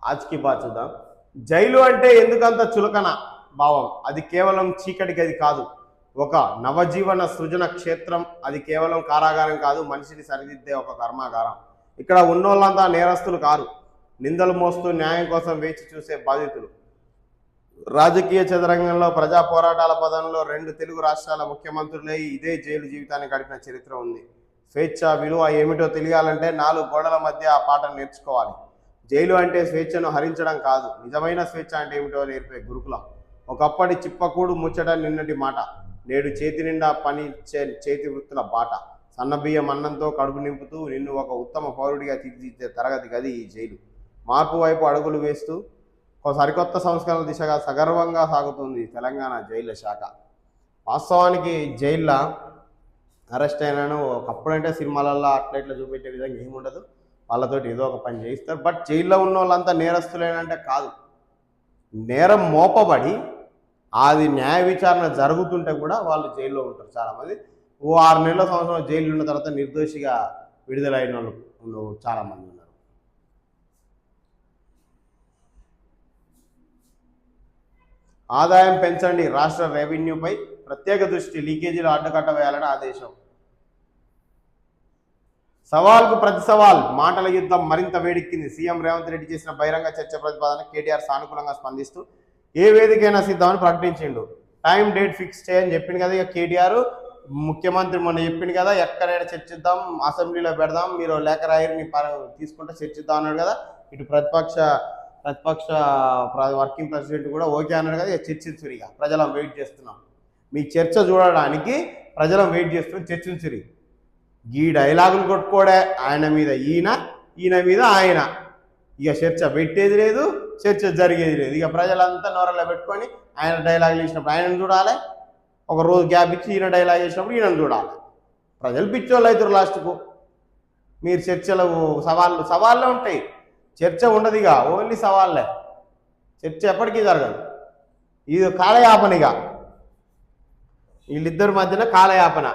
ఆజ్కి బాత్ చూద్దాం. జైలు అంటే ఎందుకంత చులకన భావం? అది కేవలం చీకటి గది కాదు, ఒక నవజీవన సృజన క్షేత్రం. అది కేవలం కారాగారం కాదు, మనిషిని సరిదిద్దే ఒక కర్మాగారం. ఇక్కడ ఉన్నోళ్ళంతా నేరస్తులు కారు, నిందలు మోస్తూ న్యాయం కోసం వేచి చూసే బాధితులు. రాజకీయ చదరంగంలో ప్రజా పోరాటాల పదంలో 2 తెలుగు రాష్ట్రాల ముఖ్యమంత్రులై ఇదే జైలు జీవితాన్ని గడిపిన చరిత్ర ఉంది. స్వేచ్ఛ విలువ ఏమిటో తెలియాలంటే 4 గోడల మధ్య ఆ పాఠం నేర్చుకోవాలి. జైలు అంటే స్వేచ్ఛను హరించడం కాదు, నిజమైన స్వేచ్ఛ అంటే ఏమిటో నేర్పే గురుకులం. ఒకప్పటి చిప్పకూడు ముచ్చట నిన్నటి మాట, నేడు చేతి నిండా పని చేతి వృత్తుల బాట. సన్నబియ్యం అన్నంతో కడుపు నింపుతూ నిన్ను ఒక ఉత్తమ పౌరుడిగా తీర్చిదిద్దే తరగతి గది ఈ జైలు. మార్పు వైపు అడుగులు వేస్తూ ఒక సరికొత్త సంస్కరణల దిశగా సగర్వంగా సాగుతుంది తెలంగాణ జైళ్ళ శాఖ. వాస్తవానికి జైల్లో అరెస్ట్ అయినాను ఒకప్పుడంటే సినిమాలలో అట్లా ఇట్లా చూపెట్టే విధంగా ఏముండదు, వాళ్ళతోటి ఏదో ఒక పని చేయిస్తారు. బట్ జైల్లో ఉన్న వాళ్ళంతా నేరస్తులేనంటే కాదు, నేరం మోపబడి అది న్యాయ విచారణ జరుగుతుంటే కూడా వాళ్ళు జైల్లో ఉంటారు. చాలామంది 6 నెలల సంవత్సరం జైలు ఉన్న తర్వాత నిర్దోషిగా విడుదలైన వాళ్ళు చాలామంది ఉన్నారు. ఆదాయం పెంచండి, రాష్ట్ర రెవెన్యూపై ప్రత్యేక దృష్టి, లీకేజీలు అడ్డుకట్ట వేయాలని ఆదేశం. సవాల్కు ప్రతి సవాల్, మాటల యుద్ధం మరింత వేడెక్కింది. సీఎం రేవంత్ రెడ్డి చేసిన బహిరంగ చర్చ ప్రతిపాదన కేటీఆర్ సానుకూలంగా స్పందిస్తూ ఏ వేదికైనా సిద్ధమని ప్రకటించిండు. టైం డేట్ ఫిక్స్ చేయని చెప్పింది కదా ఇక కేటీఆర్. ముఖ్యమంత్రి మొన్న చెప్పింది కదా, ఎక్కడైనా చర్చిద్దాం, అసెంబ్లీలో పెడదాం, మీరు లేఖ రాయరిని తీసుకుంటే చర్చిద్దాం అన్నాడు కదా. ఇటు ప్రతిపక్ష వర్కింగ్ ప్రెసిడెంట్ కూడా ఓకే అన్నాడు కదా. ఇక చర్చించురిగా, ప్రజలం వెయిట్ చేస్తున్నాం, మీ చర్చ చూడడానికి ప్రజలం వెయిట్ చేస్తున్నాం, చర్చించురి. ఈ డైలాగులు కొట్టుకోడే, ఆయన మీద ఈయన మీద ఆయన. ఇక చర్చ పెట్టేది లేదు, చర్చ జరిగేది లేదు. ఇక ప్రజలంతా నోరలో పెట్టుకొని ఆయన డైలాగులు ఇచ్చినప్పుడు ఆయనను చూడాలి, ఒక రోజు గ్యాప్ ఇచ్చి ఈయన డైలాగ్ చేసినప్పుడు ఈయనను చూడాలి. ప్రజలు పిచ్చోళ్ళు అవుతారు లాస్ట్కు. మీరు చర్చలు సవాళ్ళే ఉంటాయి, చర్చ ఉండదుగా, ఓన్లీ సవాళ్ళే. చర్చ ఎప్పటికీ జరగదు, ఇది కాలయాపనగా, వీళ్ళిద్దరి మధ్యన కాలయాపన.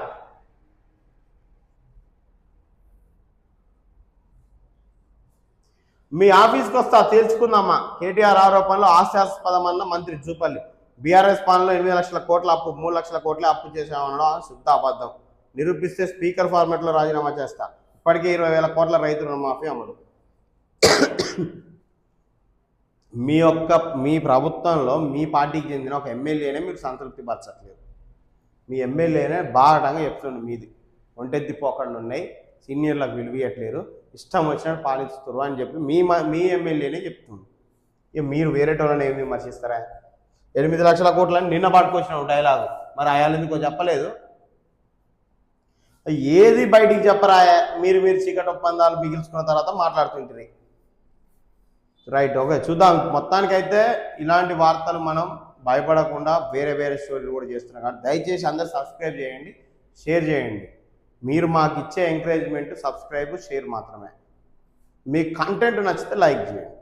మీ ఆఫీస్కి వస్తా తేల్చుకుందామా, కేటీఆర్ ఆరోపణలో హాస్యాస్పదమన్న మంత్రి జూపల్లి. బీఆర్ఎస్ పాలనలో 8 లక్షల కోట్ల అప్పు, 3 లక్షల కోట్ల అప్పు చేశామనడం శుద్ధ అబద్ధం. నిరూపిస్తే స్పీకర్ ఫార్మెట్లో రాజీనామా చేస్తా. ఇప్పటికే 20,000 కోట్ల రైతు రుణమాఫీ అమలు. మీ ప్రభుత్వంలో మీ పార్టీకి చెందిన ఒక ఎమ్మెల్యేనే మీరు సంతృప్తి పరచట్లేదు. మీ ఎమ్మెల్యేనే బాగా చెప్తుండే మీది ఒంటెత్తి పోకళ్ళు ఉన్నాయి, సీనియర్లకు విలువయట్లేరు, ఇష్టం వచ్చినట్టు పాలిస్తున్నారు అని చెప్పి మీ ఎమ్మెల్యేనే చెప్తుంది. ఇక మీరు వేరేటోళ్ళని ఏమి విమర్శిస్తారా? 8 లక్షల కోట్లని నిన్న పట్టుకొచ్చిన డైలాగు, మరి ఆయన ఎందుకో చెప్పలేదు. ఏది బయటికి చెప్పరా, మీరు చీకటి ఒప్పందాలు బిగించుకున్న తర్వాత మాట్లాడుతుంటారు. రైట్, ఓకే, చూద్దాం. మొత్తానికైతే ఇలాంటి వార్తలు మనం భయపడకుండా వేరే స్టోరీలు కూడా చేస్తున్నాం. కాబట్టి దయచేసి అందరు సబ్స్క్రైబ్ చేయండి, షేర్ చేయండి. మీరు మాకు ఇచ్చే ఎంకరేజ్మెంట్ సబ్స్క్రైబ్, షేర్ మాత్రమే. మీకు కంటెంట్ నచ్చితే లైక్ చేయండి.